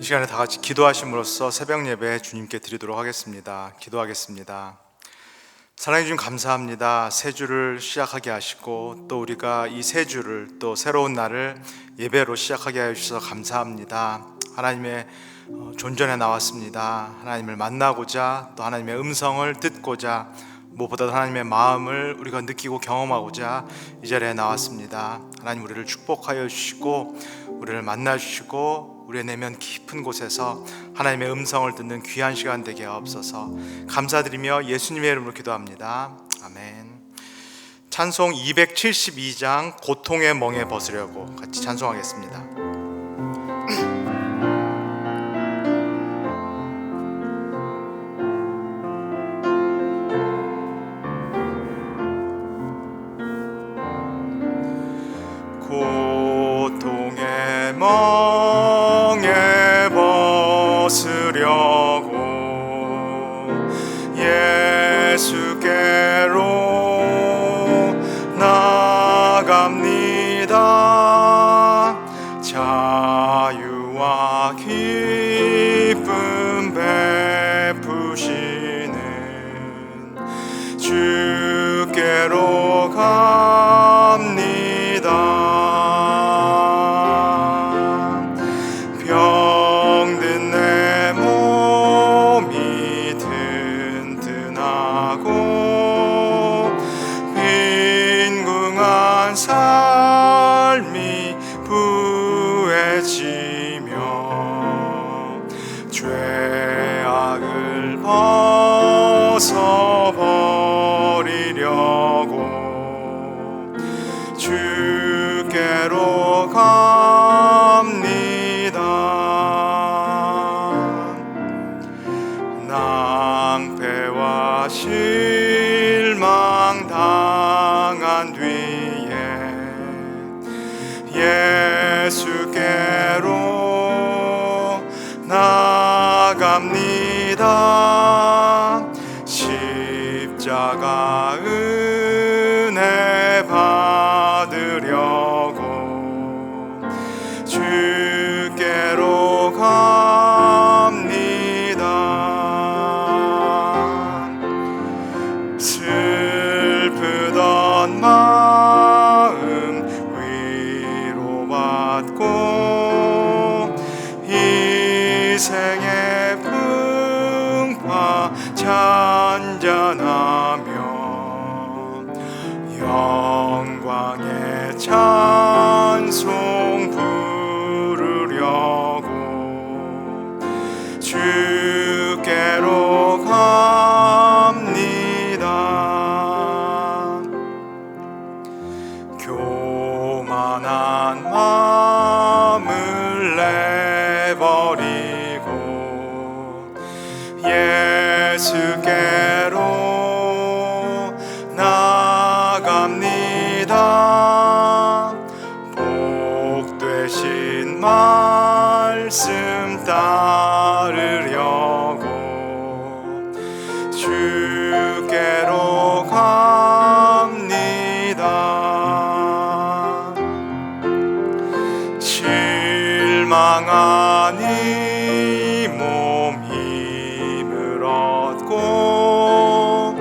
시간에 다 같이 기도하심으로써 새벽 예배 주님께 드리도록 하겠습니다. 기도하겠습니다. 사랑해 주님 감사합니다. 새 주를 시작하게 하시고 또 우리가 이 새 주를 또 새로운 날을 예배로 시작하게 해주셔서 감사합니다. 하나님의 존전에 나왔습니다. 하나님을 만나고자 또 하나님의 음성을 듣고자 무엇보다도 하나님의 마음을 우리가 느끼고 경험하고자 이 자리에 나왔습니다. 하나님 우리를 축복하여 주시고 우리를 만나 주시고 우리의 내면 깊은 곳에서 하나님의 음성을 듣는 귀한 시간 되게 하옵소서. 감사드리며 예수님의 이름으로 기도합니다. 아멘. 찬송 272장 고통의 멍에 벗으려고 같이 찬송하겠습니다. 고통의 멍에 벗으려고 예수께로 나갑니다. 자유와 기쁨 베푸시는 주께로 갑니다. 병든 내 몸이 튼튼하고 빈궁한 삶이 부해지며 죄악을 벗어버리려고 주께로 갑니다. 낭패와 실망 당한 뒤에 예수께로 나갑니다. 십자가 은혜 받으려고 주께로 갑니다. 슬프던 마음 위로받고 희생의 풍파 잔잔하며 영광의 찬송 부르려고 주께로 갑니다. 교만한 마음을 내버리고 예수께로 나갑니다. 복 되신 말씀 따르려고 주께로 갑니다. 실망한 이 몸 힘을 얻고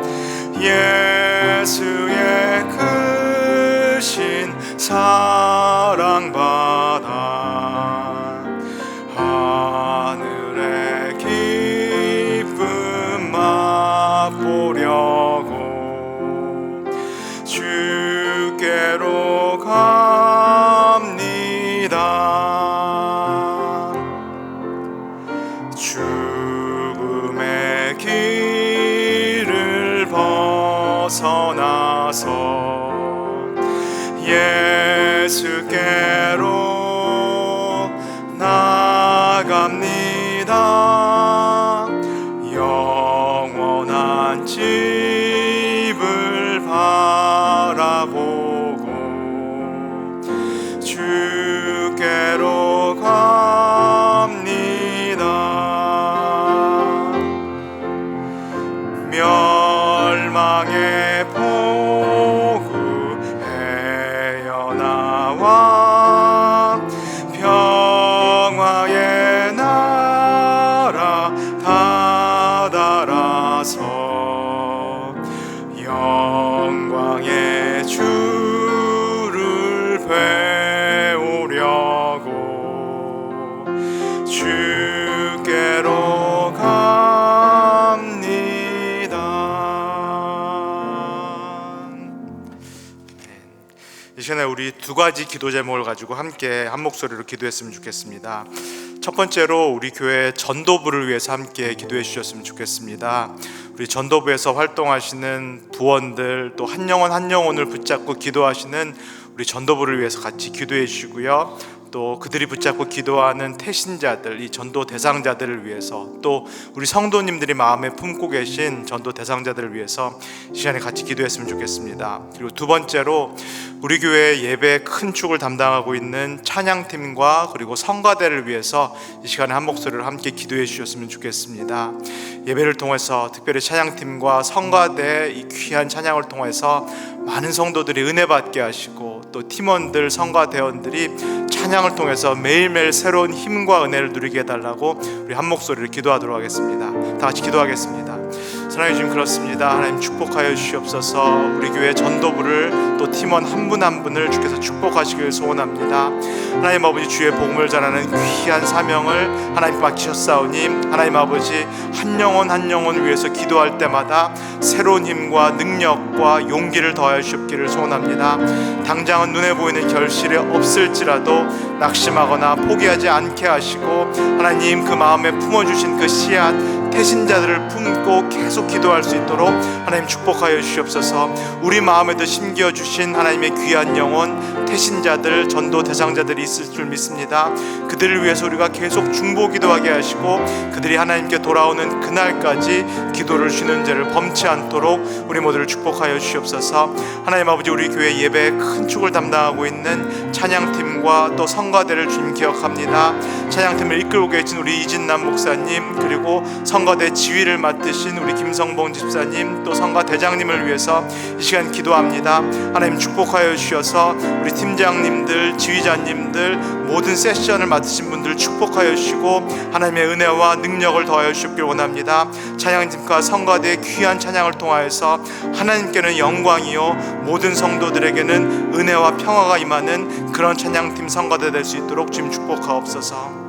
예수의 크신 사랑받아 하늘의 기쁨 맛보려고 주께로 갑니다. 죽음의 길을 벗어나서 예수께로 나갑니다. 영원한 집을 바라보고 주께로 갑니다. 멸망의 폭우 헤어나와 평화의 날 주께로 갑니다. 이 시간에 우리 두 가지 기도 제목을 가지고 함께 한 목소리로 기도했으면 좋겠습니다. 첫 번째로 우리 교회 전도부를 위해서 함께 기도해 주셨으면 좋겠습니다. 우리 전도부에서 활동하시는 부원들, 또 한 영혼 한 영혼을 붙잡고 기도하시는 우리 전도부를 위해서 같이 기도해 주시고요. 또 그들이 붙잡고 기도하는 태신자들, 이 전도 대상자들을 위해서, 또 우리 성도님들이 마음에 품고 계신 전도 대상자들을 위해서 이 시간에 같이 기도했으면 좋겠습니다. 그리고 두 번째로 우리 교회 예배 큰 축을 담당하고 있는 찬양팀과 그리고 성가대를 위해서 이 시간에 한 목소리를 함께 기도해 주셨으면 좋겠습니다. 예배를 통해서 특별히 찬양팀과 성가대 이 귀한 찬양을 통해서 많은 성도들이 은혜 받게 하시고, 또 팀원들, 성가대원들이 찬양을 통해서 매일매일 새로운 힘과 은혜를 누리게 해달라고 우리 한 목소리를 기도하도록 하겠습니다. 다 같이 기도하겠습니다. 사랑해 주님, 그렇습니다. 하나님 축복하여 주시옵소서. 우리 교회 전도부를, 또 팀원 한 분 한 분을 주께서 축복하시길 소원합니다. 하나님 아버지, 주의 복음을 전하는 귀한 사명을 하나님 맡기셨사오니 하나님 아버지, 한 영혼 한 영혼 위해서 기도할 때마다 새로운 힘과 능력과 용기를 더하여 주시기를 소원합니다. 당장은 눈에 보이는 결실이 없을지라도 낙심하거나 포기하지 않게 하시고, 하나님 그 마음에 품어주신 그 씨앗 태신자들을 품고 계속 기도할 수 있도록 하나님 축복하여 주시옵소서. 우리 마음에도 심겨주신 하나님의 귀한 영혼 태신자들, 전도 대상자들이 있을 줄 믿습니다. 그들을 위해서 우리가 계속 중보 기도하게 하시고, 그들이 하나님께 돌아오는 그날까지 기도를 쉬는 죄를 범치 않도록 우리 모두를 축복하여 주시옵소서. 하나님 아버지, 우리 교회 예배의 큰 축을 담당하고 있는 찬양팀과 또 성가대를 주님 기억합니다. 찬양팀을 이끌고 계신 우리 이진남 목사님, 그리고 성가대 지휘를 맡으신 우리 김성봉 집사님, 또 성가대장님을 위해서 이 시간 기도합니다. 하나님 축복하여 주셔서 우리 팀장님들, 지휘자님들, 모든 세션을 맡으신 분들 축복하여 주시고 하나님의 은혜와 능력을 더하여 주시길 원합니다. 찬양팀과 성가대의 귀한 찬양을 통하여서 하나님께는 영광이요 모든 성도들에게는 은혜와 평화가 임하는 그런 찬양팀 성가대 될 수 있도록 주님 축복하옵소서.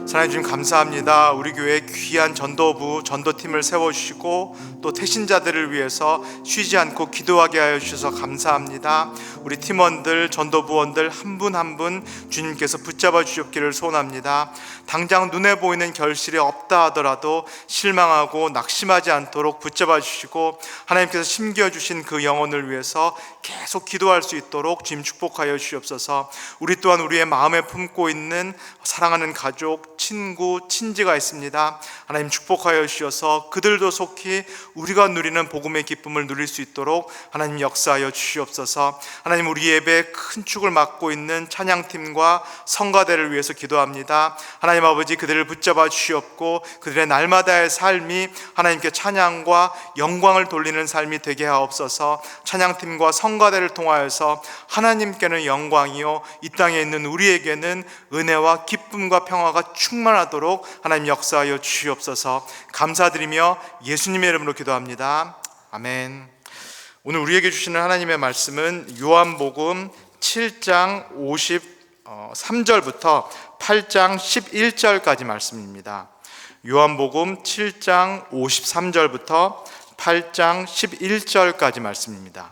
사랑해 주님, 감사합니다. 우리 교회 귀한 전도부, 전도팀을 세워주시고 또 태신자들을 위해서 쉬지 않고 기도하게 하여 주셔서 감사합니다. 우리 팀원들, 전도부원들 한 분 한 분 주님께서 붙잡아 주셨기를 소원합니다. 당장 눈에 보이는 결실이 없다 하더라도 실망하고 낙심하지 않도록 붙잡아 주시고, 하나님께서 심겨주신 그 영혼을 위해서 계속 기도할 수 있도록 주님 축복하여 주시옵소서. 우리 또한 우리의 마음에 품고 있는 사랑하는 가족, 친구, 친지가 있습니다. 하나님 축복하여 주셔서 그들도 속히 우리가 누리는 복음의 기쁨을 누릴 수 있도록 하나님 역사하여 주시옵소서. 하나님, 우리 예배의 큰 축을 맡고 있는 찬양팀과 성가대를 위해서 기도합니다. 하나님 아버지, 그들을 붙잡아 주시옵고 그들의 날마다의 삶이 하나님께 찬양과 영광을 돌리는 삶이 되게 하옵소서. 찬양팀과 성가대를 통하여서 하나님께는 영광이요 이 땅에 있는 우리에게는 은혜와 기쁨과 평화가 충만하도록 하나님 역사하여 주시옵소서. 감사드리며 예수님의 이름으로 기도합니다. 아멘. 오늘 우리에게 주시는 하나님의 말씀은 요한복음 7장 53절부터 8장 11절까지 말씀입니다. 요한복음 7장 53절부터 8장 11절까지 말씀입니다.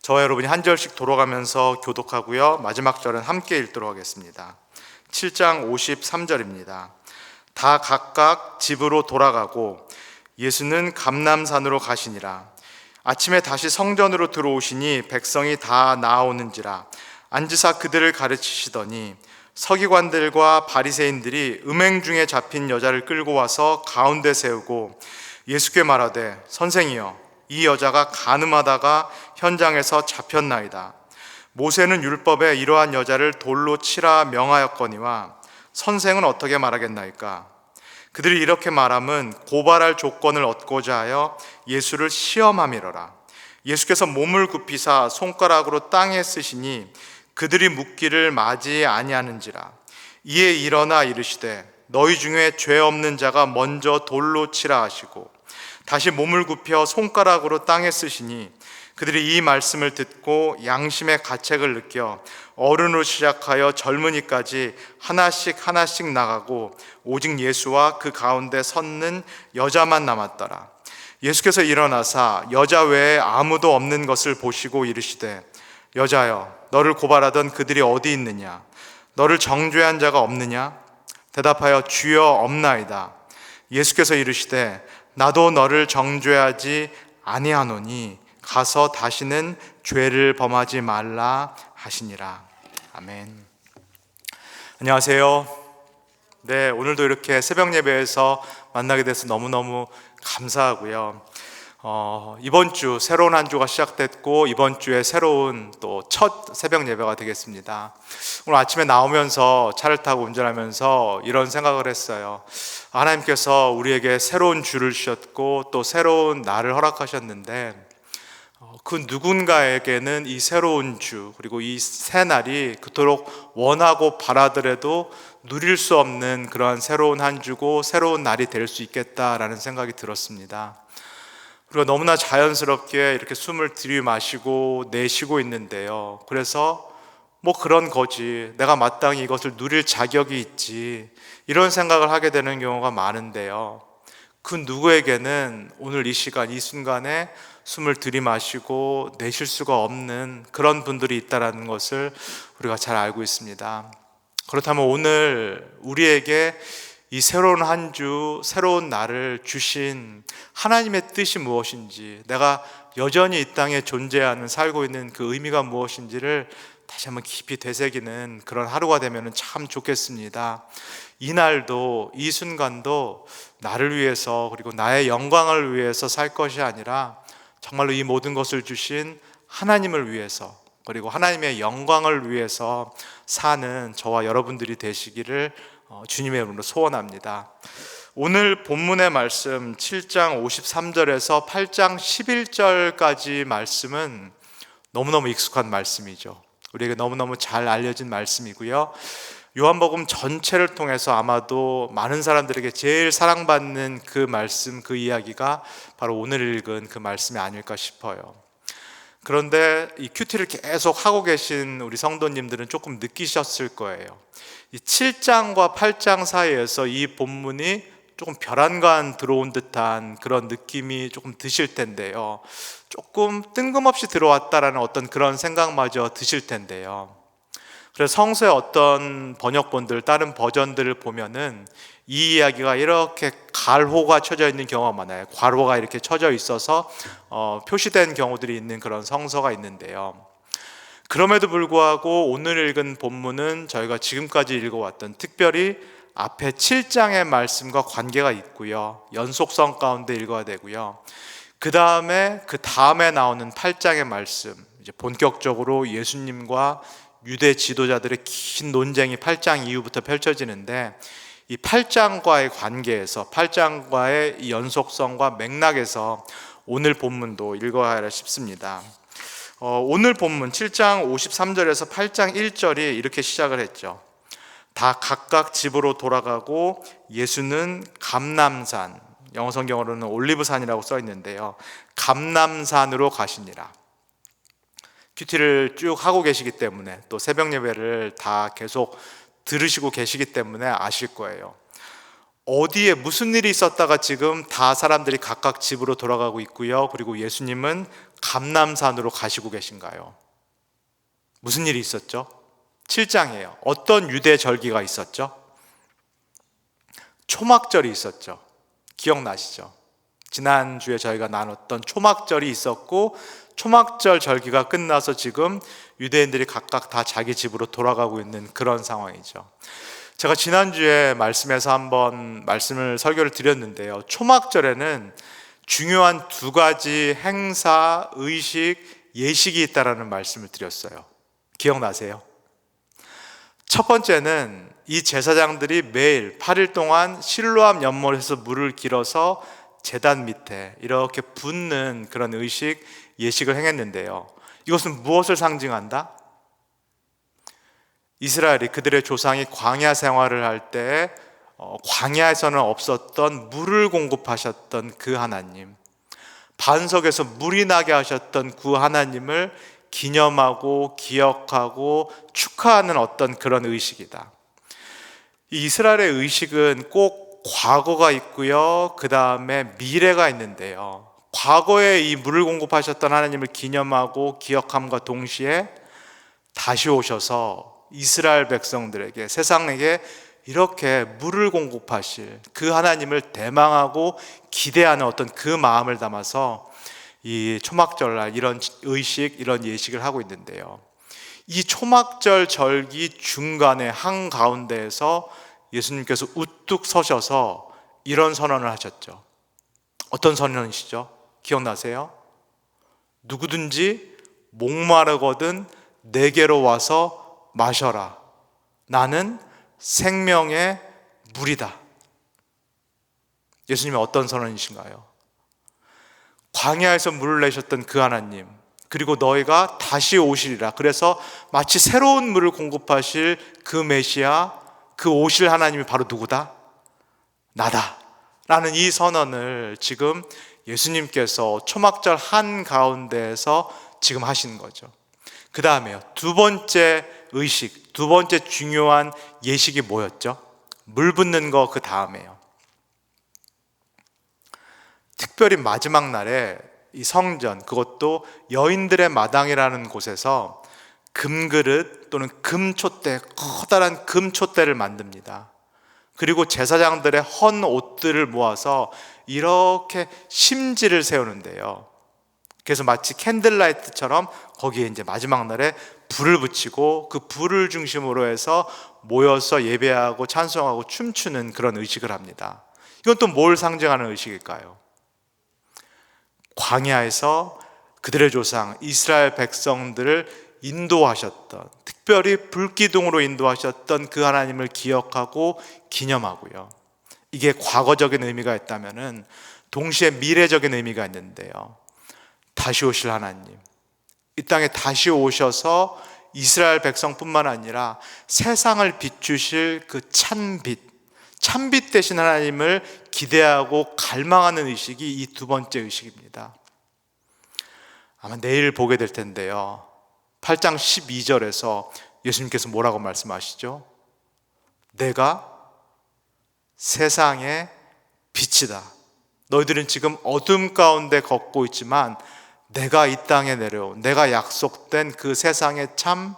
저와 여러분이 한 절씩 돌아가면서 교독하고요, 마지막 절은 함께 읽도록 하겠습니다. 7장 53절입니다. 다 각각 집으로 돌아가고 예수는 감람산으로 가시니라. 아침에 다시 성전으로 들어오시니 백성이 다 나아오는지라. 앉으사 그들을 가르치시더니 서기관들과 바리새인들이 음행 중에 잡힌 여자를 끌고 와서 가운데 세우고 예수께 말하되, 선생이여, 이 여자가 간음하다가 현장에서 잡혔나이다. 모세는 율법에 이러한 여자를 돌로 치라 명하였거니와 선생은 어떻게 말하겠나이까? 그들이 이렇게 말함은 고발할 조건을 얻고자 하여 예수를 시험함이로라. 예수께서 몸을 굽히사 손가락으로 땅에 쓰시니 그들이 묻기를 맞이 아니하는지라. 이에 일어나 이르시되, 너희 중에 죄 없는 자가 먼저 돌로 치라 하시고 다시 몸을 굽혀 손가락으로 땅에 쓰시니 그들이 이 말씀을 듣고 양심의 가책을 느껴 어른으로 시작하여 젊은이까지 하나씩 하나씩 나가고 오직 예수와 그 가운데 섰는 여자만 남았더라. 예수께서 일어나사 여자 외에 아무도 없는 것을 보시고 이르시되 여자여, 너를 고발하던 그들이 어디 있느냐? 너를 정죄한 자가 없느냐? 대답하여 주여 없나이다. 예수께서 이르시되 나도 너를 정죄하지 아니하노니 가서 다시는 죄를 범하지 말라 하시니라. 아멘. 안녕하세요. 네, 오늘도 이렇게 새벽 예배에서 만나게 돼서 너무너무 감사하고요. 이번 주 새로운 한 주가 시작됐고 이번 주에 새로운 또 첫 새벽 예배가 되겠습니다. 오늘 아침에 나오면서 차를 타고 운전하면서 이런 생각을 했어요. 하나님께서 우리에게 새로운 주를 주셨고 또 새로운 날을 허락하셨는데 그 누군가에게는 이 새로운 주 그리고 이 새 날이 그토록 원하고 바라더라도 누릴 수 없는 그러한 새로운 한 주고 새로운 날이 될 수 있겠다라는 생각이 들었습니다. 우리가 너무나 자연스럽게 이렇게 숨을 들이마시고 내쉬고 있는데요. 그래서 뭐 그런 거지, 내가 마땅히 이것을 누릴 자격이 있지, 이런 생각을 하게 되는 경우가 많은데요. 그 누구에게는 오늘 이 시간 이 순간에 숨을 들이마시고 내쉴 수가 없는 그런 분들이 있다는 것을 우리가 잘 알고 있습니다. 그렇다면 오늘 우리에게 이 새로운 한 주, 새로운 날을 주신 하나님의 뜻이 무엇인지, 내가 여전히 이 땅에 존재하는, 살고 있는 그 의미가 무엇인지를 다시 한번 깊이 되새기는 그런 하루가 되면 참 좋겠습니다. 이 날도, 이 순간도 나를 위해서 그리고 나의 영광을 위해서 살 것이 아니라 정말로 이 모든 것을 주신 하나님을 위해서 그리고 하나님의 영광을 위해서 사는 저와 여러분들이 되시기를 주님의 이름으로 소원합니다. 오늘 본문의 말씀 7장 53절에서 8장 11절까지 말씀은 너무너무 익숙한 말씀이죠. 우리에게 너무너무 잘 알려진 말씀이고요. 요한복음 전체를 통해서 아마도 많은 사람들에게 제일 사랑받는 그 말씀, 그 이야기가 바로 오늘 읽은 그 말씀이 아닐까 싶어요. 그런데 이 큐티를 계속 하고 계신 우리 성도님들은 조금 느끼셨을 거예요. 이 7장과 8장 사이에서 이 본문이 조금 별안간 들어온 듯한 그런 느낌이 조금 드실 텐데요. 조금 뜬금없이 들어왔다라는 어떤 그런 생각마저 드실 텐데요. 그래서 성서의 어떤 번역본들, 다른 버전들을 보면은 이 이야기가 이렇게 괄호가 쳐져 있는 경우가 많아요. 괄호가 이렇게 쳐져 있어서 표시된 경우들이 있는 그런 성서가 있는데요. 그럼에도 불구하고 오늘 읽은 본문은 저희가 지금까지 읽어왔던, 특별히 앞에 7장의 말씀과 관계가 있고요. 연속성 가운데 읽어야 되고요. 그 다음에 나오는 8장의 말씀, 이제 본격적으로 예수님과 유대 지도자들의 긴 논쟁이 8장 이후부터 펼쳐지는데, 이 8장과의 관계에서, 8장과의 이 연속성과 맥락에서 오늘 본문도 읽어야 하라 싶습니다. 오늘 본문 7장 53절에서 8장 1절이 이렇게 시작을 했죠. 다 각각 집으로 돌아가고 예수는 감람산, 영어 성경으로는 올리브산이라고 써 있는데요, 감람산으로 가시니라. 큐티를 쭉 하고 계시기 때문에, 또 새벽 예배를 다 계속 들으시고 계시기 때문에 아실 거예요. 어디에 무슨 일이 있었다가 지금 다 사람들이 각각 집으로 돌아가고 있고요, 그리고 예수님은 감람산으로 가시고 계신가요? 무슨 일이 있었죠? 7장이에요. 어떤 유대 절기가 있었죠? 초막절이 있었죠. 기억나시죠? 지난주에 저희가 나눴던 초막절이 있었고, 초막절 절기가 끝나서 지금 유대인들이 각각 다 자기 집으로 돌아가고 있는 그런 상황이죠. 제가 지난주에 말씀에서 한번 설교를 드렸는데요, 초막절에는 중요한 두 가지 행사, 의식, 예식이 있다라는 말씀을 드렸어요. 기억나세요? 첫 번째는 이 제사장들이 매일 8일 동안 실로암 연못에서 물을 길어서 제단 밑에 이렇게 붓는 그런 의식, 예식을 행했는데요, 이것은 무엇을 상징한다? 이스라엘이, 그들의 조상이 광야 생활을 할 때 광야에서는 없었던 물을 공급하셨던 그 하나님, 반석에서 물이 나게 하셨던 그 하나님을 기념하고 기억하고 축하하는 어떤 그런 의식이다. 이 이스라엘의 의식은 꼭 과거가 있고요, 그 다음에 미래가 있는데요, 과거에 이 물을 공급하셨던 하나님을 기념하고 기억함과 동시에 다시 오셔서 이스라엘 백성들에게, 세상에게 이렇게 물을 공급하실 그 하나님을 대망하고 기대하는 어떤 그 마음을 담아서 이 초막절날 이런 의식, 이런 예식을 하고 있는데요, 이 초막절 절기 중간에 한가운데에서 예수님께서 우뚝 서셔서 이런 선언을 하셨죠. 어떤 선언이시죠? 기억나세요? 누구든지 목마르거든 내게로 와서 마셔라. 나는 생명의 물이다. 예수님이 어떤 선언이신가요? 광야에서 물을 내셨던 그 하나님, 그리고 너희가 다시 오시리라. 그래서 마치 새로운 물을 공급하실 그 메시아, 그 오실 하나님이 바로 누구다? 나다. 라는 이 선언을 지금 예수님께서 초막절 한가운데에서 지금 하시는 거죠. 그 다음에요, 두 번째 의식, 두 번째 중요한 예식이 뭐였죠? 물 붓는 거 그 다음에요. 특별히 마지막 날에 이 성전, 그것도 여인들의 마당이라는 곳에서 금그릇 또는 금촛대, 커다란 금촛대를 만듭니다. 그리고 제사장들의 헌 옷들을 모아서 이렇게 심지를 세우는데요, 그래서 마치 캔들라이트처럼 거기에 이제 마지막 날에 불을 붙이고 그 불을 중심으로 해서 모여서 예배하고 찬송하고 춤추는 그런 의식을 합니다. 이건 또 뭘 상징하는 의식일까요? 광야에서 그들의 조상 이스라엘 백성들을 인도하셨던, 특별히 불기둥으로 인도하셨던 그 하나님을 기억하고 기념하고요, 이게 과거적인 의미가 있다면은 동시에 미래적인 의미가 있는데요, 다시 오실 하나님, 이 땅에 다시 오셔서 이스라엘 백성뿐만 아니라 세상을 비추실 그 찬빛 되신 하나님을 기대하고 갈망하는 의식이 이 두 번째 의식입니다. 아마 내일 보게 될 텐데요, 8장 12절에서 예수님께서 뭐라고 말씀하시죠? 내가 세상의 빛이다. 너희들은 지금 어둠 가운데 걷고 있지만 내가 이 땅에 내려온, 내가 약속된 그 세상의 참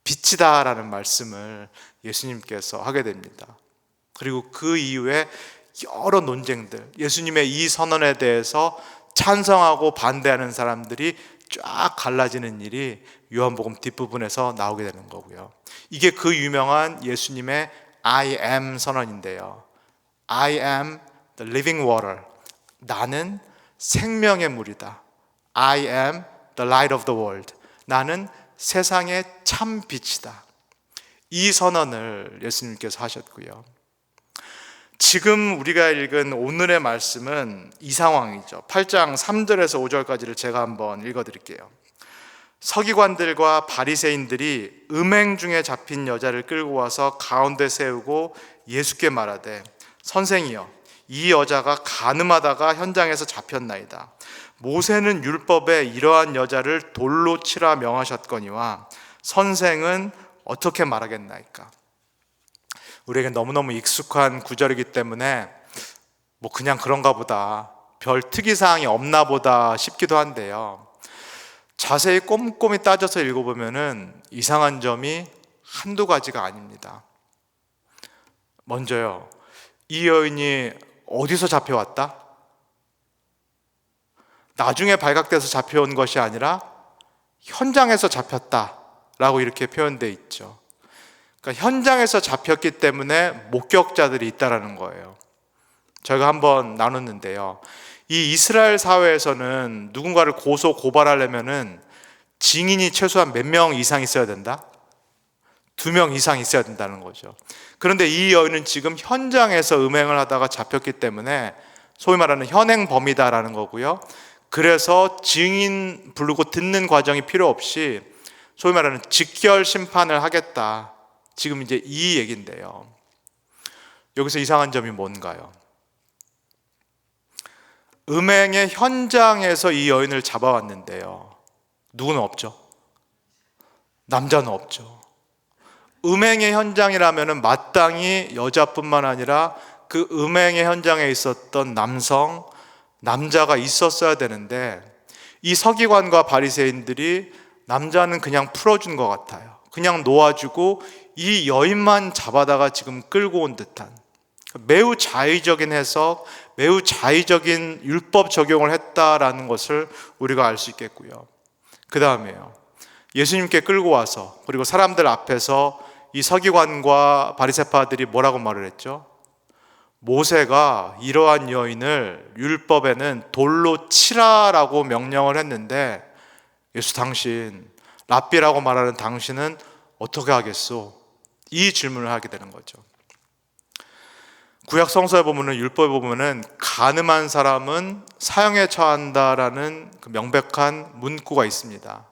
빛이다 라는 말씀을 예수님께서 하게 됩니다. 그리고 그 이후에 여러 논쟁들, 예수님의 이 선언에 대해서 찬성하고 반대하는 사람들이 쫙 갈라지는 일이 요한복음 뒷부분에서 나오게 되는 거고요. 이게 그 유명한 예수님의 I am 선언인데요, I am the living water. 나는 생명의 물이다. I am the light of the world. 나는 세상의 참 빛이다. 이 선언을 예수님께서 하셨고요. 지금 우리가 읽은 오늘의 말씀은 이 상황이죠. 8장 3절에서 5절까지를 제가 한번 읽어드릴게요. 서기관들과 바리새인들이 음행 중에 잡힌 여자를 끌고 와서 가운데 세우고 예수께 말하되, 선생이여, 이 여자가 간음하다가 현장에서 잡혔나이다. 모세는 율법에 이러한 여자를 돌로 치라 명하셨거니와 선생은 어떻게 말하겠나이까? 우리에게 너무너무 익숙한 구절이기 때문에 뭐 그냥 그런가 보다, 별 특이사항이 없나 보다 싶기도 한데요, 자세히 꼼꼼히 따져서 읽어보면 이상한 점이 한두 가지가 아닙니다. 먼저요, 이 여인이 어디서 잡혀왔다? 나중에 발각돼서 잡혀온 것이 아니라 현장에서 잡혔다라고 이렇게 표현되어 있죠. 그러니까 현장에서 잡혔기 때문에 목격자들이 있다라는 거예요. 저희가 한번 나눴는데요, 이 이스라엘 사회에서는 누군가를 고소 고발하려면은 증인이 최소한 몇 명 이상 있어야 된다? 2명 이상 있어야 된다는 거죠. 그런데 이 여인은 지금 현장에서 음행을 하다가 잡혔기 때문에 소위 말하는 현행범이다라는 거고요. 그래서 증인 부르고 듣는 과정이 필요 없이 소위 말하는 직결 심판을 하겠다, 지금 이제 이 얘기인데요, 여기서 이상한 점이 뭔가요? 음행의 현장에서 이 여인을 잡아왔는데요. 누구는 없죠? 남자는 없죠. 음행의 현장이라면 마땅히 여자뿐만 아니라 그 음행의 현장에 있었던 남자가 있었어야 되는데, 이 서기관과 바리새인들이 남자는 그냥 풀어준 것 같아요. 그냥 놓아주고 이 여인만 잡아다가 지금 끌고 온 듯한, 매우 자의적인 해석, 매우 자의적인 율법 적용을 했다라는 것을 우리가 알 수 있겠고요. 그 다음에요, 예수님께 끌고 와서 그리고 사람들 앞에서 이 서기관과 바리새파들이 뭐라고 말을 했죠? 모세가 이러한 여인을 율법에는 돌로 치라라고 명령을 했는데, 예수 당신, 랍비라고 말하는 당신은 어떻게 하겠소? 이 질문을 하게 되는 거죠. 구약 성서에 보면은, 율법에 보면은 간음한 사람은 사형에 처한다라는 그 명백한 문구가 있습니다.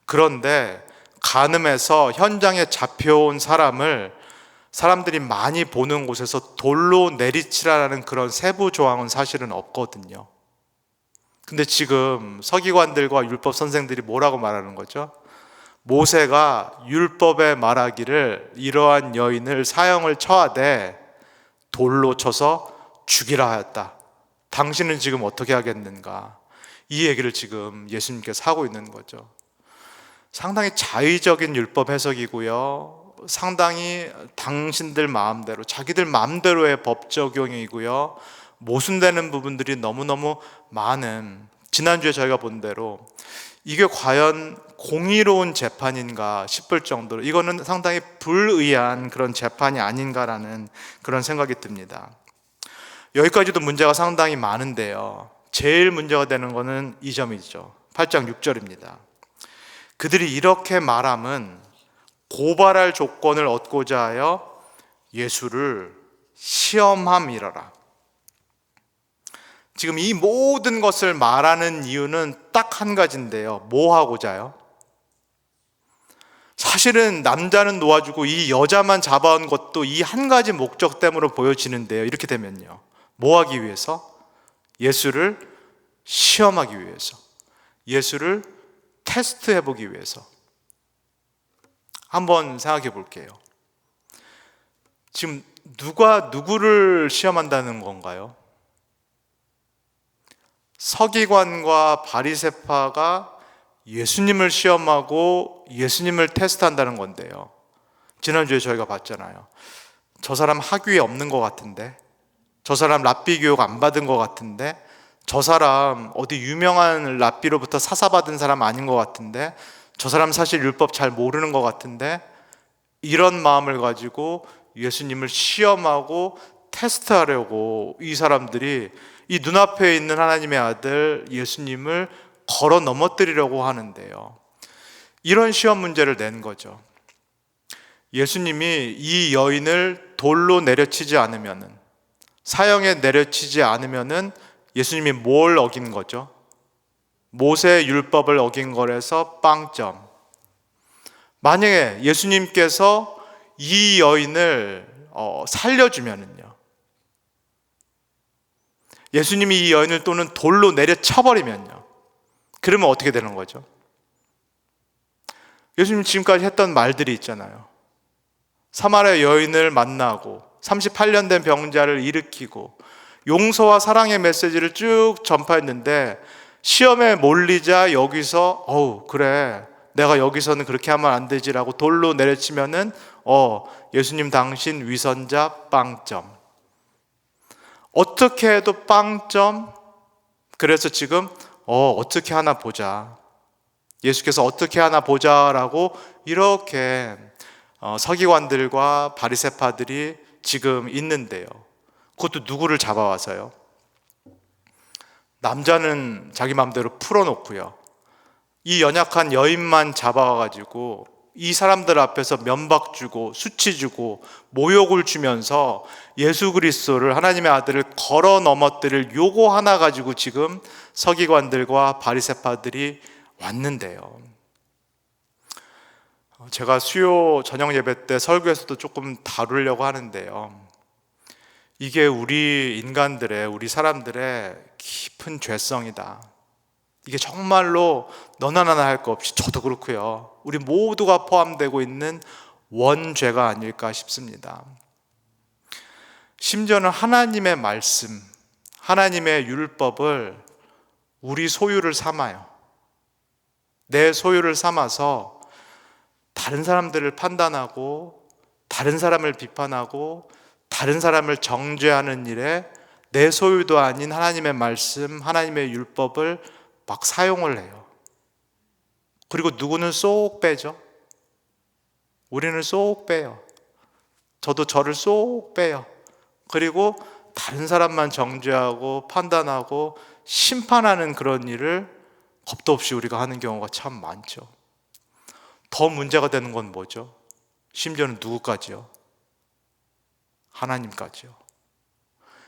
그런데 간음해서 현장에 잡혀온 사람들이 많이 보는 곳에서 돌로 내리치라라는 그런 세부 조항은 사실은 없거든요. 근데 지금 서기관들과 율법 선생들이 뭐라고 말하는 거죠? 모세가 율법에 말하기를 이러한 여인을 사형을 처하되 돌로 쳐서 죽이라 하였다. 당신은 지금 어떻게 하겠는가? 이 얘기를 지금 예수님께서 하고 있는 거죠. 상당히 자의적인 율법 해석이고요. 상당히 당신들 마음대로, 자기들 마음대로의 법 적용이고요. 모순되는 부분들이 너무너무 많은, 지난주에 저희가 본 대로 이게 과연 공의로운 재판인가 싶을 정도로 이거는 상당히 불의한 그런 재판이 아닌가라는 그런 생각이 듭니다. 여기까지도 문제가 상당히 많은데요, 제일 문제가 되는 것은 이 점이죠. 8장 6절입니다. 그들이 이렇게 말함은 고발할 조건을 얻고자 하여 예수를 시험함이러라. 지금 이 모든 것을 말하는 이유는 딱 한 가지인데요, 뭐 하고자요? 사실은 남자는 놓아주고 이 여자만 잡아온 것도 이 한 가지 목적 때문에 보여지는데요, 이렇게 되면요, 뭐 하기 위해서? 예수를 시험하기 위해서, 예수를 테스트해 보기 위해서. 한번 생각해 볼게요. 지금 누가 누구를 시험한다는 건가요? 서기관과 바리새파가 예수님을 시험하고 예수님을 테스트한다는 건데요, 지난주에 저희가 봤잖아요. 저 사람 학위에 없는 것 같은데, 저 사람 랍비 교육 안 받은 것 같은데, 저 사람 어디 유명한 랍비로부터 사사받은 사람 아닌 것 같은데, 저 사람 사실 율법 잘 모르는 것 같은데, 이런 마음을 가지고 예수님을 시험하고 테스트하려고 이 사람들이 이 눈앞에 있는 하나님의 아들 예수님을 걸어 넘어뜨리려고 하는데요, 이런 시험 문제를 낸 거죠. 예수님이 이 여인을 돌로 내려치지 않으면은, 사형에 내려치지 않으면은 예수님이 뭘 어긴 거죠? 모세 율법을 어긴 거라서 빵점. 만약에 예수님께서 이 여인을 살려주면은요, 예수님이 이 여인을 또는 돌로 내려쳐버리면요, 그러면 어떻게 되는 거죠? 예수님 지금까지 했던 말들이 있잖아요. 사마리아 여인을 만나고 38년 된 병자를 일으키고 용서와 사랑의 메시지를 쭉 전파했는데, 시험에 몰리자 여기서 그래, 내가 여기서는 그렇게 하면 안 되지라고 돌로 내려치면은 예수님 당신 위선자 빵점. 어떻게 해도 빵점. 그래서 지금 어떻게 하나 보자, 예수께서 어떻게 하나 보자라고 이렇게 서기관들과 바리새파들이 지금 있는데요, 그것도 누구를 잡아와서요? 남자는 자기 마음대로 풀어놓고요, 이 연약한 여인만 잡아와가지고 이 사람들 앞에서 면박 주고 수치 주고 모욕을 주면서 예수 그리스도를, 하나님의 아들을 걸어 넘어뜨릴 요거 하나 가지고 지금 서기관들과 바리새파들이 왔는데요, 제가 수요 저녁 예배 때 설교에서도 조금 다루려고 하는데요, 이게 우리 사람들의 깊은 죄성이다. 이게 정말로 너나 나나 할 거 없이 저도 그렇고요. 우리 모두가 포함되고 있는 원죄가 아닐까 싶습니다. 심지어는 하나님의 말씀, 하나님의 율법을 우리 소유를 삼아요. 내 소유를 삼아서 다른 사람들을 판단하고 다른 사람을 비판하고 다른 사람을 정죄하는 일에 내 소유도 아닌 하나님의 말씀, 하나님의 율법을 막 사용을 해요. 그리고 누구는 쏙 빼죠. 우리는 쏙 빼요. 저도 저를 쏙 빼요. 그리고 다른 사람만 정죄하고 판단하고 심판하는 그런 일을 겁도 없이 우리가 하는 경우가 참 많죠. 더 문제가 되는 건 뭐죠? 심지어는 누구까지요? 하나님까지요.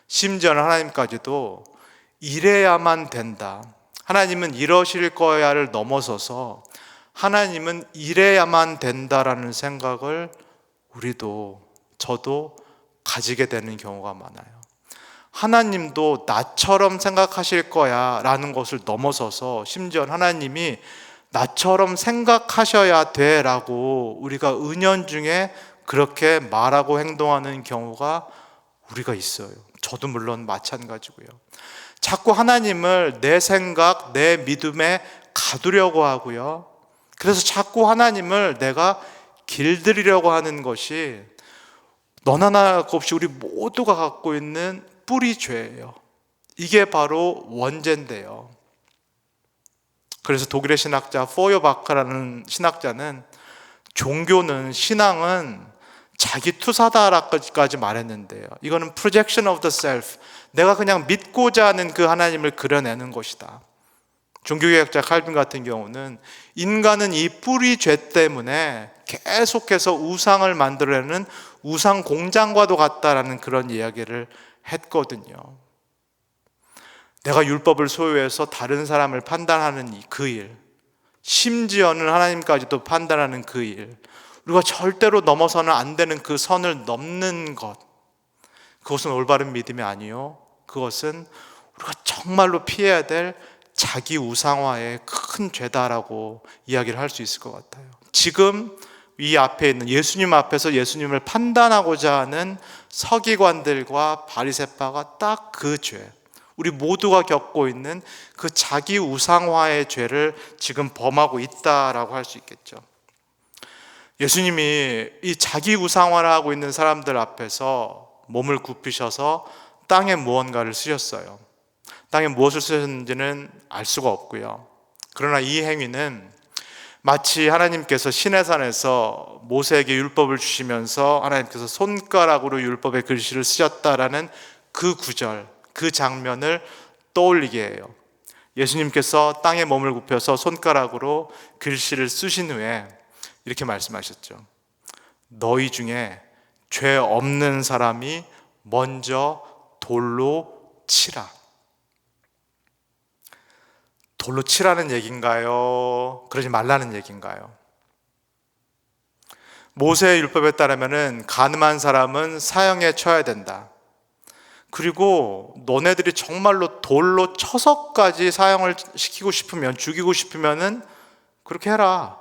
심지어는 하나님까지도 이래야만 된다. 하나님은 이러실 거야를 넘어서서 하나님은 이래야만 된다라는 생각을 저도 가지게 되는 경우가 많아요. 하나님도 나처럼 생각하실 거야 라는 것을 넘어서서 심지어 하나님이 나처럼 생각하셔야 돼 라고 우리가 은연중에 그렇게 말하고 행동하는 경우가 우리가 있어요. 저도 물론 마찬가지고요. 자꾸 하나님을 내 생각, 내 믿음에 가두려고 하고요. 그래서 자꾸 하나님을 내가 길들이려고 하는 것이 너나 나 없이 우리 모두가 갖고 있는 뿌리 죄예요. 이게 바로 원죄인데요. 그래서 독일의 신학자 포여바크라는 신학자는 신앙은 자기 투사다라까지 말했는데요. 이거는 projection of the self, 내가 그냥 믿고자 하는 그 하나님을 그려내는 것이다. 종교개혁자 칼빈 같은 경우는 인간은 이 뿌리 죄 때문에 계속해서 우상을 만들어내는 우상 공장과도 같다라는 그런 이야기를 했거든요. 내가 율법을 소유해서 다른 사람을 판단하는 그 일, 심지어는 하나님까지도 판단하는 그 일, 우리가 절대로 넘어서는 안 되는 그 선을 넘는 것, 그것은 올바른 믿음이 아니요, 그것은 우리가 정말로 피해야 될 자기 우상화의 큰 죄다라고 이야기를 할 수 있을 것 같아요. 지금 이 앞에 있는 예수님 앞에서 예수님을 판단하고자 하는 서기관들과 바리새파가 딱 그 죄, 우리 모두가 겪고 있는 그 자기 우상화의 죄를 지금 범하고 있다라고 할 수 있겠죠. 예수님이 이 자기 우상화를 하고 있는 사람들 앞에서 몸을 굽히셔서 땅에 무언가를 쓰셨어요. 땅에 무엇을 쓰셨는지는 알 수가 없고요. 그러나 이 행위는 마치 하나님께서 시내산에서 모세에게 율법을 주시면서 하나님께서 손가락으로 율법의 글씨를 쓰셨다라는 그 구절, 그 장면을 떠올리게 해요. 예수님께서 땅에 몸을 굽혀서 손가락으로 글씨를 쓰신 후에 이렇게 말씀하셨죠. 너희 중에 죄 없는 사람이 먼저 돌로 치라. 돌로 치라는 얘기인가요? 그러지 말라는 얘기인가요? 모세의 율법에 따르면 간음한 사람은 사형에 처해야 된다. 그리고 너네들이 정말로 돌로 쳐서까지 사형을 시키고 싶으면, 죽이고 싶으면은 그렇게 해라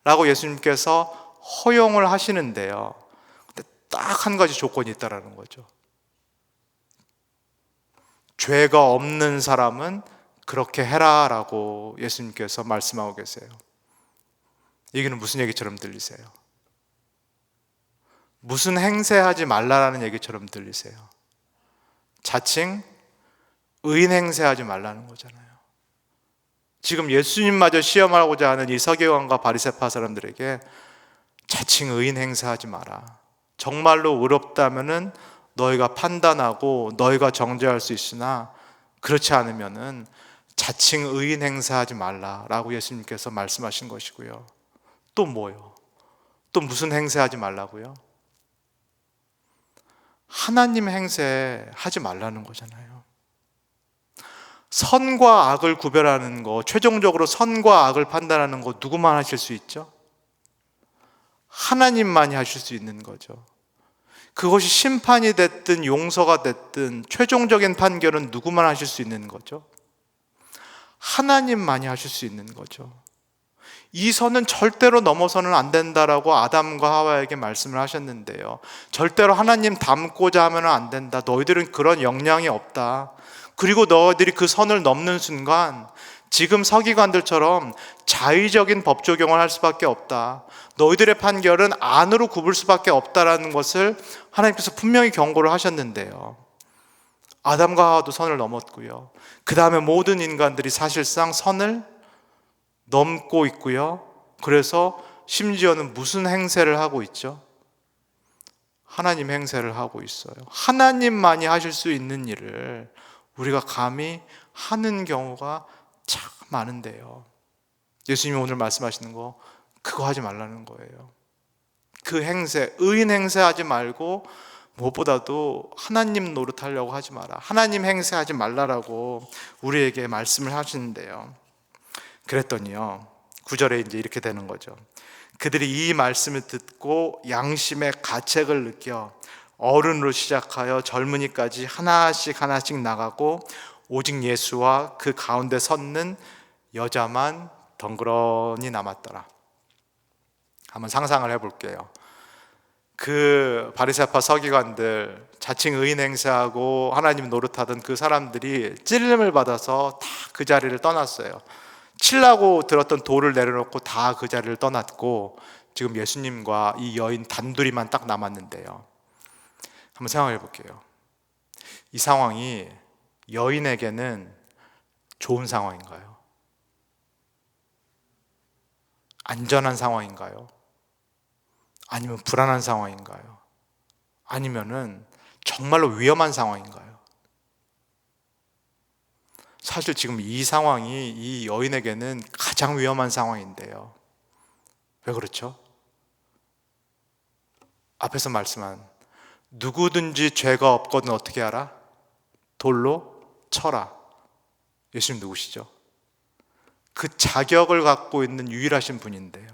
라고 예수님께서 허용을 하시는데요. 근데 딱 한 가지 조건이 있다라는 거죠. 죄가 없는 사람은 그렇게 해라 라고 예수님께서 말씀하고 계세요. 얘기는 무슨 얘기처럼 들리세요? 무슨 행세하지 말라라는 얘기처럼 들리세요? 자칭 의인 행세하지 말라는 거잖아요. 지금 예수님마저 시험하고자 하는 이 서기관과 바리새파 사람들에게 자칭 의인 행세하지 마라. 정말로 의롭다면은 너희가 판단하고 너희가 정죄할 수 있으나 그렇지 않으면은 자칭 의인 행세하지 말라라고 예수님께서 말씀하신 것이고요. 또 뭐요? 또 무슨 행세하지 말라고요? 하나님 행세하지 말라는 거잖아요. 선과 악을 구별하는 거, 최종적으로 선과 악을 판단하는 거 누구만 하실 수 있죠? 하나님만이 하실 수 있는 거죠. 그것이 심판이 됐든 용서가 됐든 최종적인 판결은 누구만 하실 수 있는 거죠? 하나님만이 하실 수 있는 거죠. 이 선은 절대로 넘어서는 안 된다라고 아담과 하와에게 말씀을 하셨는데요, 절대로 하나님 닮고자 하면 안 된다, 너희들은 그런 역량이 없다, 그리고 너희들이 그 선을 넘는 순간 지금 서기관들처럼 자의적인 법 적용을 할 수밖에 없다, 너희들의 판결은 안으로 굽을 수밖에 없다라는 것을 하나님께서 분명히 경고를 하셨는데요, 아담과 하와도 선을 넘었고요, 그 다음에 모든 인간들이 사실상 선을 넘고 있고요, 그래서 심지어는 무슨 행세를 하고 있죠? 하나님 행세를 하고 있어요. 하나님만이 하실 수 있는 일을 우리가 감히 하는 경우가 참 많은데요, 예수님이 오늘 말씀하시는 거 그거 하지 말라는 거예요. 그 행세, 의인 행세하지 말고 무엇보다도 하나님 노릇하려고 하지 마라, 하나님 행세하지 말라라고 우리에게 말씀을 하시는데요, 그랬더니요 9절에 이제 이렇게 되는 거죠. 그들이 이 말씀을 듣고 양심의 가책을 느껴 어른으로 시작하여 젊은이까지 하나씩 하나씩 나가고 오직 예수와 그 가운데 섰는 여자만 덩그러니 남았더라. 한번 상상을 해볼게요. 그 바리새파 서기관들, 자칭 의인 행세하고 하나님 노릇하던 그 사람들이 찔림을 받아서 다 그 자리를 떠났어요. 치려고 들었던 돌을 내려놓고 다 그 자리를 떠났고 지금 예수님과 이 여인 단둘이만 딱 남았는데요, 한번 생각해 볼게요. 이 상황이 여인에게는 좋은 상황인가요? 안전한 상황인가요? 아니면 불안한 상황인가요? 아니면은 정말로 위험한 상황인가요? 사실 지금 이 상황이 이 여인에게는 가장 위험한 상황인데요, 왜 그렇죠? 앞에서 말씀한 누구든지 죄가 없거든 어떻게 하라? 돌로 쳐라. 예수님 누구시죠? 그 자격을 갖고 있는 유일하신 분인데요,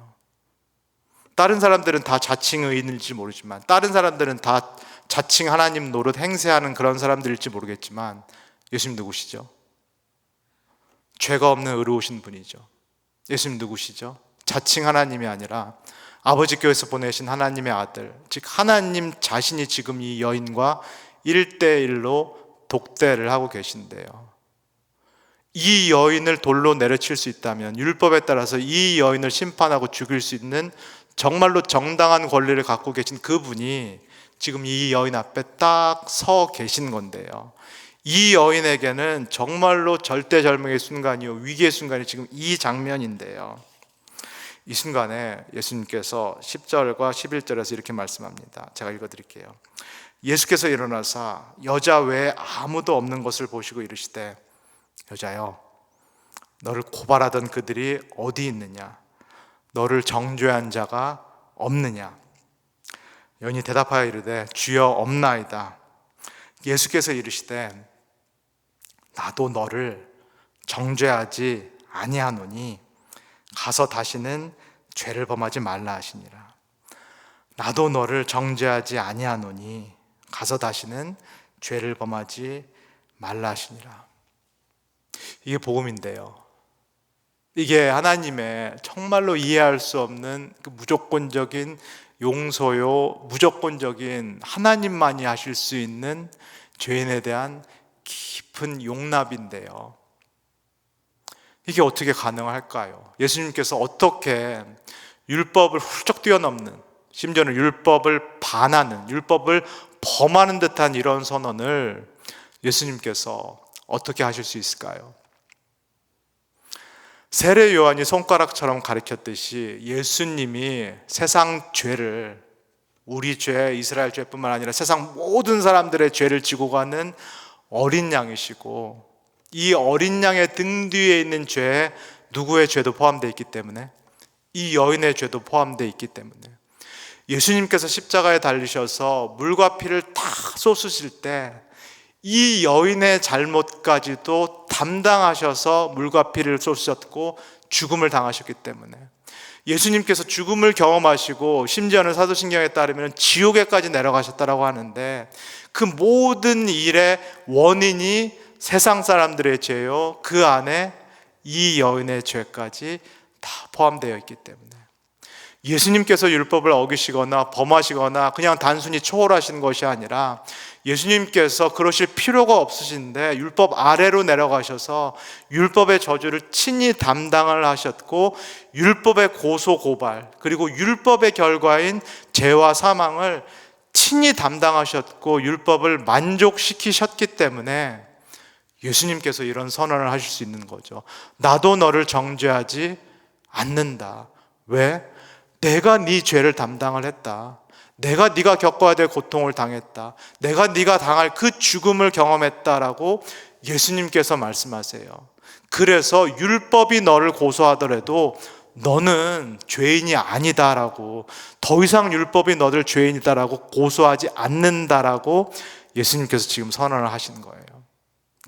다른 사람들은 다 자칭 의인일지 모르지만, 다른 사람들은 다 자칭 하나님 노릇 행세하는 그런 사람들일지 모르겠지만 예수님 누구시죠? 죄가 없는 의로우신 분이죠. 예수님 누구시죠? 자칭 하나님이 아니라 아버지께서 보내신 하나님의 아들, 즉 하나님 자신이 지금 이 여인과 1대1로 독대를 하고 계신데요, 이 여인을 돌로 내려칠 수 있다면, 율법에 따라서 이 여인을 심판하고 죽일 수 있는 정말로 정당한 권리를 갖고 계신 그분이 지금 이 여인 앞에 딱 서 계신 건데요, 이 여인에게는 정말로 절대절명의 순간이요, 위기의 순간이 지금 이 장면인데요, 이 순간에 예수님께서 10절과 11절에서 이렇게 말씀합니다. 제가 읽어드릴게요. 예수께서 일어나사 여자 외에 아무도 없는 것을 보시고 이르시되 여자여, 너를 고발하던 그들이 어디 있느냐? 너를 정죄한 자가 없느냐? 여인이 대답하여 이르되 주여 없나이다. 예수께서 이르시되 나도 너를 정죄하지 아니하노니 가서 다시는 죄를 범하지 말라 하시니라. 나도 너를 정죄하지 아니하노니 가서 다시는 죄를 범하지 말라 하시니라. 이게 복음인데요, 이게 하나님의 정말로 이해할 수 없는 그 무조건적인 용서요, 무조건적인 하나님만이 하실 수 있는 죄인에 대한 깊은 용납인데요, 이게 어떻게 가능할까요? 예수님께서 어떻게 율법을 훌쩍 뛰어넘는, 심지어는 율법을 반하는, 율법을 범하는 듯한 이런 선언을 예수님께서 어떻게 하실 수 있을까요? 세례 요한이 손가락처럼 가르쳤듯이 예수님이 세상 죄를, 우리 죄, 이스라엘 죄뿐만 아니라 세상 모든 사람들의 죄를 지고 가는 어린 양이시고, 이 어린 양의 등 뒤에 있는 죄에 누구의 죄도 포함되어 있기 때문에, 이 여인의 죄도 포함되어 있기 때문에 예수님께서 십자가에 달리셔서 물과 피를 다 쏟으실 때 이 여인의 잘못까지도 담당하셔서 물과 피를 쏟으셨고 죽음을 당하셨기 때문에 예수님께서 죽음을 경험하시고 심지어는 사도신경에 따르면 지옥에까지 내려가셨다라고 하는데, 그 모든 일의 원인이 세상 사람들의 죄요, 그 안에 이 여인의 죄까지 다 포함되어 있기 때문에 예수님께서 율법을 어기시거나 범하시거나 그냥 단순히 초월하신 것이 아니라, 예수님께서 그러실 필요가 없으신데 율법 아래로 내려가셔서 율법의 저주를 친히 담당을 하셨고, 율법의 고소 고발 그리고 율법의 결과인 죄와 사망을 친히 담당하셨고 율법을 만족시키셨기 때문에 예수님께서 이런 선언을 하실 수 있는 거죠. 나도 너를 정죄하지 않는다. 왜? 내가 네 죄를 담당을 했다. 내가 네가 겪어야 될 고통을 당했다. 내가 네가 당할 그 죽음을 경험했다라고 예수님께서 말씀하세요. 그래서 율법이 너를 고소하더라도 너는 죄인이 아니다라고, 더 이상 율법이 너를 죄인이다라고 고소하지 않는다라고 예수님께서 지금 선언을 하시는 거예요.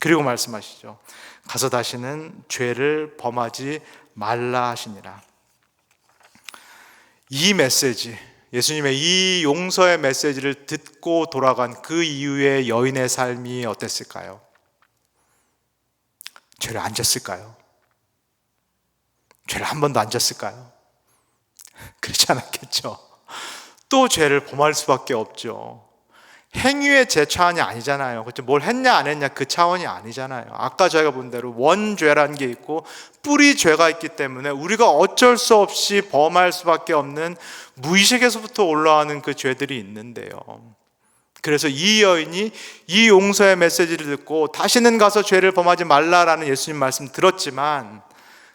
그리고 말씀하시죠. 가서 다시는 죄를 범하지 말라 하시니라. 이 메시지, 예수님의 이 용서의 메시지를 듣고 돌아간 그 이후의 여인의 삶이 어땠을까요? 죄를 안 졌을까요? 죄를 한 번도 안 졌을까요? 그렇지 않았겠죠. 또 죄를 범할 수밖에 없죠. 행위의 제 차원이 아니잖아요. 그렇죠? 뭘 했냐 안 했냐 그 차원이 아니잖아요. 아까 저희가 본 대로 원죄라는 게 있고 뿌리 죄가 있기 때문에 우리가 어쩔 수 없이 범할 수밖에 없는 무의식에서부터 올라오는 그 죄들이 있는데요. 그래서 이 여인이 이 용서의 메시지를 듣고 다시는 가서 죄를 범하지 말라라는 예수님 말씀 들었지만,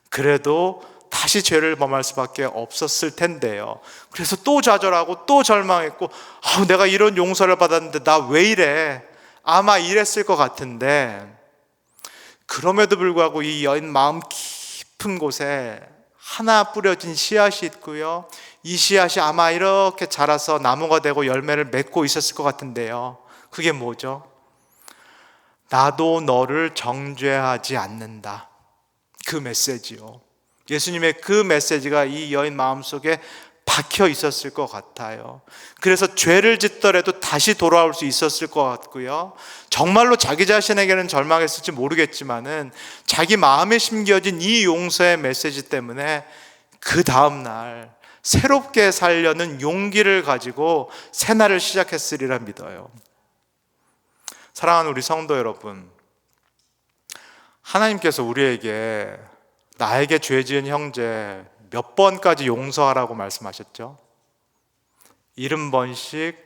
그래도 다시 죄를 범할 수밖에 없었을 텐데요. 그래서 또 좌절하고 또 절망했고, 내가 이런 용서를 받았는데 나 왜 이래? 아마 이랬을 것 같은데, 그럼에도 불구하고 이 여인 마음 깊은 곳에 하나 뿌려진 씨앗이 있고요, 이 씨앗이 아마 이렇게 자라서 나무가 되고 열매를 맺고 있었을 것 같은데요. 그게 뭐죠? 나도 너를 정죄하지 않는다. 그 메시지요. 예수님의 그 메시지가 이 여인 마음속에 박혀 있었을 것 같아요. 그래서 죄를 짓더라도 다시 돌아올 수 있었을 것 같고요, 정말로 자기 자신에게는 절망했을지 모르겠지만은 자기 마음에 심겨진 이 용서의 메시지 때문에 그 다음날 새롭게 살려는 용기를 가지고 새날을 시작했으리라 믿어요. 사랑하는 우리 성도 여러분, 하나님께서 우리에게 나에게 죄 지은 형제 몇 번까지 용서하라고 말씀하셨죠? 70번씩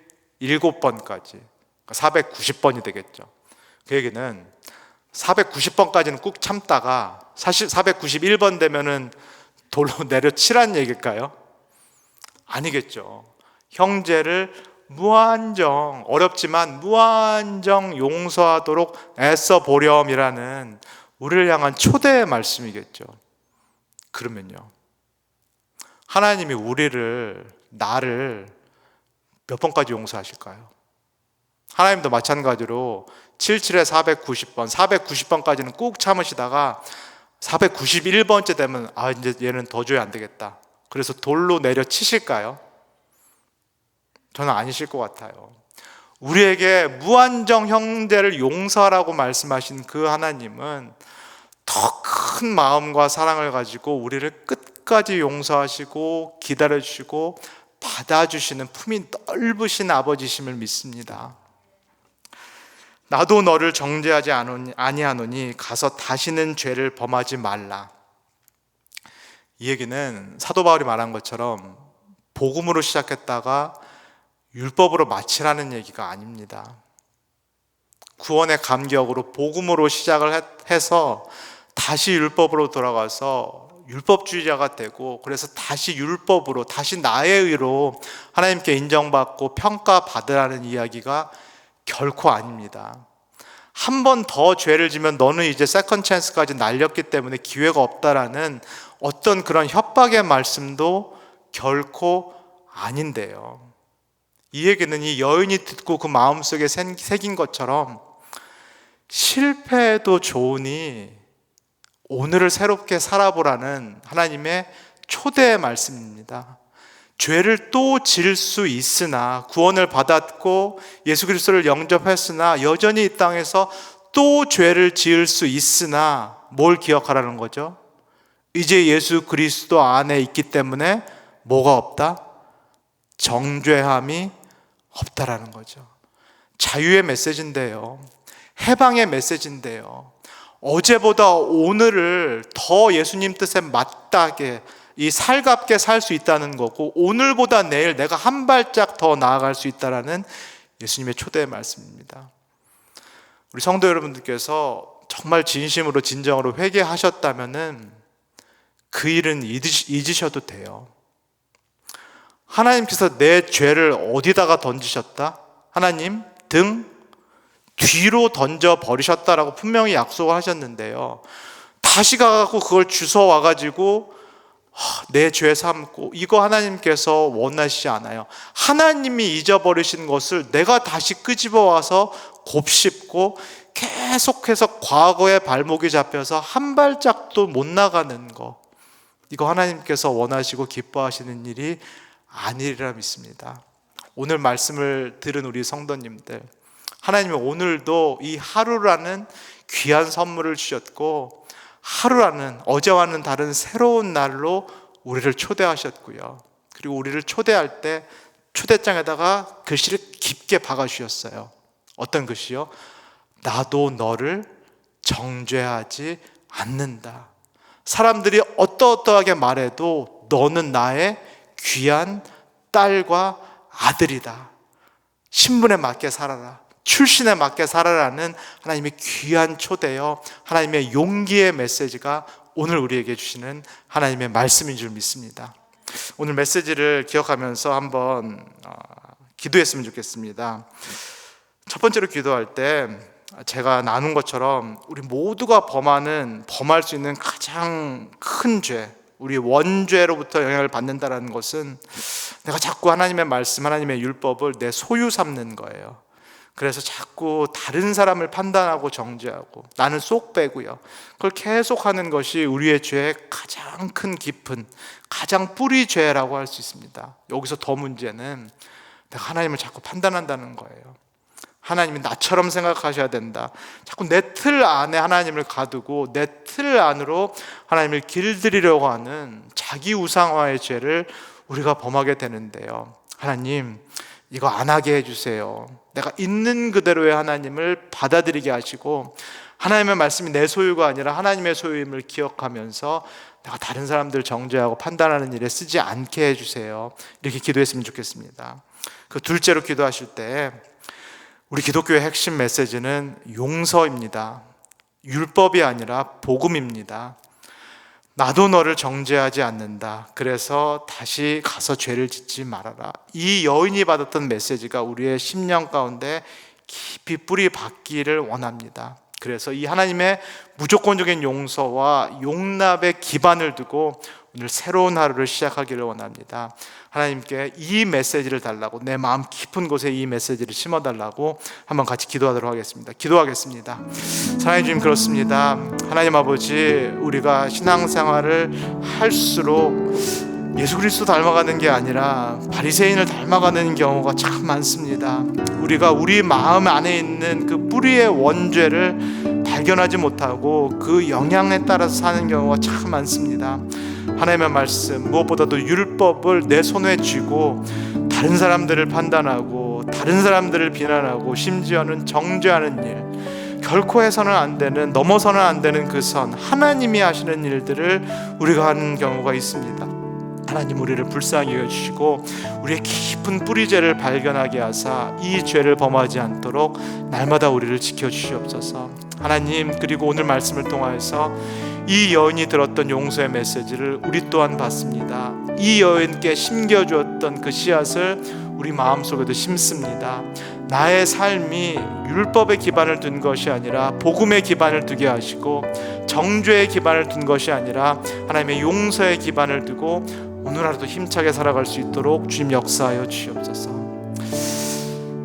7번까지, 490번이 되겠죠. 그 얘기는 490번까지는 꾹 참다가 사실 491번 되면은 돌로 내려치란 얘기일까요? 아니겠죠. 형제를 무한정, 어렵지만 무한정 용서하도록 애써 보렴이라는 우리를 향한 초대의 말씀이겠죠. 그러면요, 하나님이 나를 몇 번까지 용서하실까요? 하나님도 마찬가지로 77에 490번, 490번까지는 꾹 참으시다가 491번째 되면 이제 얘는 더 줘야 안 되겠다, 그래서 돌로 내려치실까요? 저는 아니실 것 같아요. 우리에게 무한정 형제를 용서하라고 말씀하신 그 하나님은 더 큰 마음과 사랑을 가지고 우리를 끝까지 용서하시고 기다려주시고 받아주시는 품이 넓으신 아버지심을 믿습니다. 나도 너를 정죄하지 아니하노니 가서 다시는 죄를 범하지 말라. 이 얘기는 사도 바울이 말한 것처럼 복음으로 시작했다가 율법으로 마치라는 얘기가 아닙니다. 구원의 감격으로 복음으로 시작을 해서 다시 율법으로 돌아가서 율법주의자가 되고, 그래서 다시 율법으로, 다시 나의 의로 하나님께 인정받고 평가받으라는 이야기가 결코 아닙니다. 한 번 더 죄를 지면 너는 이제 세컨 찬스까지 날렸기 때문에 기회가 없다라는 어떤 그런 협박의 말씀도 결코 아닌데요. 이 얘기는 이 여인이 듣고 그 마음속에 새긴 것처럼 실패해도 좋으니 오늘을 새롭게 살아보라는 하나님의 초대의 말씀입니다. 죄를 또 지을 수 있으나, 구원을 받았고 예수 그리스도를 영접했으나 여전히 이 땅에서 또 죄를 지을 수 있으나 뭘 기억하라는 거죠? 이제 예수 그리스도 안에 있기 때문에 뭐가 없다? 정죄함이 없다라는 거죠. 자유의 메시지인데요, 해방의 메시지인데요, 어제보다 오늘을 더 예수님 뜻에 맞다게 이 살갑게 살 수 있다는 거고, 오늘보다 내일 내가 한 발짝 더 나아갈 수 있다라는 예수님의 초대의 말씀입니다. 우리 성도 여러분들께서 정말 진심으로 진정으로 회개하셨다면은 그 일은 잊으셔도 돼요. 하나님께서 내 죄를 어디다가 던지셨다? 하나님 등 뒤로 던져버리셨다라고 분명히 약속을 하셨는데요, 다시 가갖고 그걸 주워와가지고 내 죄 삼고, 이거 하나님께서 원하시지 않아요. 하나님이 잊어버리신 것을 내가 다시 끄집어와서 곱씹고 계속해서 과거의 발목이 잡혀서 한 발짝도 못 나가는 거, 이거 하나님께서 원하시고 기뻐하시는 일이 아니리라 믿습니다. 오늘 말씀을 들은 우리 성도님들, 하나님은 오늘도 이 하루라는 귀한 선물을 주셨고, 하루라는 어제와는 다른 새로운 날로 우리를 초대하셨고요, 그리고 우리를 초대할 때 초대장에다가 글씨를 깊게 박아주셨어요. 어떤 글씨요? 나도 너를 정죄하지 않는다. 사람들이 어떠하게 말해도 너는 나의 귀한 딸과 아들이다. 신분에 맞게 살아라, 출신에 맞게 살아라는 하나님의 귀한 초대요, 하나님의 용기의 메시지가 오늘 우리에게 주시는 하나님의 말씀인 줄 믿습니다. 오늘 메시지를 기억하면서 한번 기도했으면 좋겠습니다. 첫 번째로 기도할 때 제가 나눈 것처럼 우리 모두가 범할 수 있는 가장 큰 죄, 우리 원죄로부터 영향을 받는다는 것은 내가 자꾸 하나님의 말씀, 하나님의 율법을 내 소유 삼는 거예요. 그래서 자꾸 다른 사람을 판단하고 정죄하고 나는 쏙 빼고요, 그걸 계속하는 것이 우리의 죄의 가장 큰 깊은, 가장 뿌리 죄라고 할 수 있습니다. 여기서 더 문제는 내가 하나님을 자꾸 판단한다는 거예요. 하나님이 나처럼 생각하셔야 된다, 자꾸 내 틀 안에 하나님을 가두고 내 틀 안으로 하나님을 길들이려고 하는 자기 우상화의 죄를 우리가 범하게 되는데요, 하나님 이거 안 하게 해주세요. 내가 있는 그대로의 하나님을 받아들이게 하시고, 하나님의 말씀이 내 소유가 아니라 하나님의 소유임을 기억하면서 내가 다른 사람들 정죄하고 판단하는 일에 쓰지 않게 해주세요. 이렇게 기도했으면 좋겠습니다. 그 둘째로 기도하실 때 우리 기독교의 핵심 메시지는 용서입니다. 율법이 아니라 복음입니다. 나도 너를 정죄하지 않는다, 그래서 다시 가서 죄를 짓지 말아라. 이 여인이 받았던 메시지가 우리의 심령 가운데 깊이 뿌리 박기를 원합니다. 그래서 이 하나님의 무조건적인 용서와 용납의 기반을 두고 오늘 새로운 하루를 시작하기를 원합니다. 하나님께 이 메시지를 달라고, 내 마음 깊은 곳에 이 메시지를 심어달라고 한번 같이 기도하도록 하겠습니다. 기도하겠습니다. 사랑해 주님, 그렇습니다. 하나님 아버지, 우리가 신앙생활을 할수록 예수 그리스도 닮아가는 게 아니라 바리새인을 닮아가는 경우가 참 많습니다. 우리가 우리 마음 안에 있는 그 뿌리의 원죄를 발견하지 못하고 그 영향에 따라서 사는 경우가 참 많습니다. 하나님의 말씀, 무엇보다도 율법을 내 손에 쥐고 다른 사람들을 판단하고 다른 사람들을 비난하고 심지어는 정죄하는 일, 결코 해서는 안 되는, 넘어서는 안 되는 그 선, 하나님이 하시는 일들을 우리가 하는 경우가 있습니다. 하나님, 우리를 불쌍히 여주시고 우리의 깊은 뿌리죄를 발견하게 하사 이 죄를 범하지 않도록 날마다 우리를 지켜주시옵소서. 하나님, 그리고 오늘 말씀을 통하여서 이 여인이 들었던 용서의 메시지를 우리 또한 받습니다. 이 여인께 심겨주었던 그 씨앗을 우리 마음속에도 심습니다. 나의 삶이 율법의 기반을 둔 것이 아니라 복음의 기반을 두게 하시고, 정죄의 기반을 둔 것이 아니라 하나님의 용서의 기반을 두고 오늘 하루도 힘차게 살아갈 수 있도록 주님 역사하여 주시옵소서.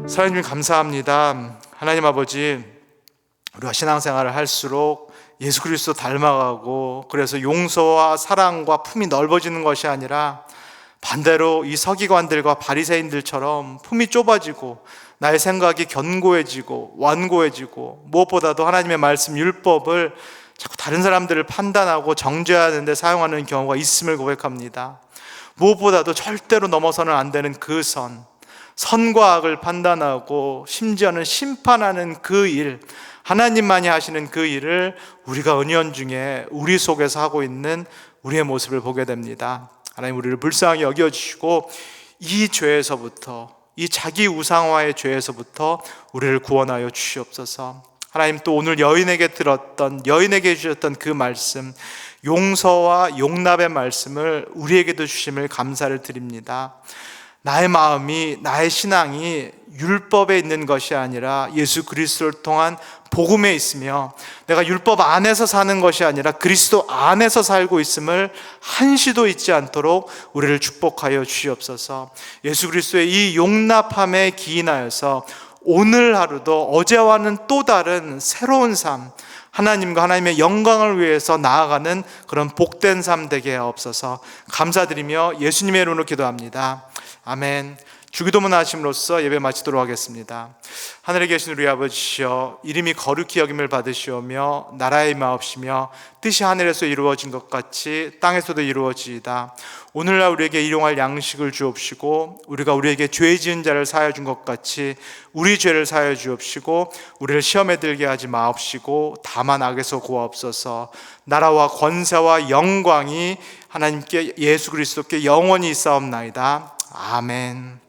사랑해 주님 감사합니다. 하나님 아버지, 우리가 신앙생활을 할수록 예수 그리스도 닮아가고, 그래서 용서와 사랑과 품이 넓어지는 것이 아니라 반대로 이 서기관들과 바리새인들처럼 품이 좁아지고 나의 생각이 견고해지고 완고해지고, 무엇보다도 하나님의 말씀 율법을 자꾸 다른 사람들을 판단하고 정죄하는 데 사용하는 경우가 있음을 고백합니다. 무엇보다도 절대로 넘어서는 안 되는 그 선과 악을 판단하고 심지어는 심판하는 그 일, 하나님만이 하시는 그 일을 우리가 은연중에 우리 속에서 하고 있는 우리의 모습을 보게 됩니다. 하나님, 우리를 불쌍히 여겨주시고 이 죄에서부터, 이 자기 우상화의 죄에서부터 우리를 구원하여 주시옵소서. 하나님, 또 오늘 여인에게 주셨던 그 말씀, 용서와 용납의 말씀을 우리에게도 주심을 감사를 드립니다. 나의 마음이, 나의 신앙이 율법에 있는 것이 아니라 예수 그리스도를 통한 복음에 있으며, 내가 율법 안에서 사는 것이 아니라 그리스도 안에서 살고 있음을 한시도 잊지 않도록 우리를 축복하여 주시옵소서. 예수 그리스도의 이 용납함에 기인하여서 오늘 하루도 어제와는 또 다른 새로운 삶, 하나님과 하나님의 영광을 위해서 나아가는 그런 복된 삶 되게 하옵소서. 감사드리며 예수님의 이름으로 기도합니다. 아멘. 주기도문 하심으로써 예배 마치도록 하겠습니다. 하늘에 계신 우리 아버지시여, 이름이 거룩히 여김을 받으시오며 나라의 임하옵시며 뜻이 하늘에서 이루어진 것 같이 땅에서도 이루어지이다. 오늘날 우리에게 일용할 양식을 주옵시고, 우리가 우리에게 죄 지은 자를 사하여 준 것 같이 우리 죄를 사하여 주옵시고, 우리를 시험에 들게 하지 마옵시고 다만 악에서 구하옵소서. 나라와 권세와 영광이 하나님께, 예수 그리스도께 영원히 있사옵나이다. 아멘.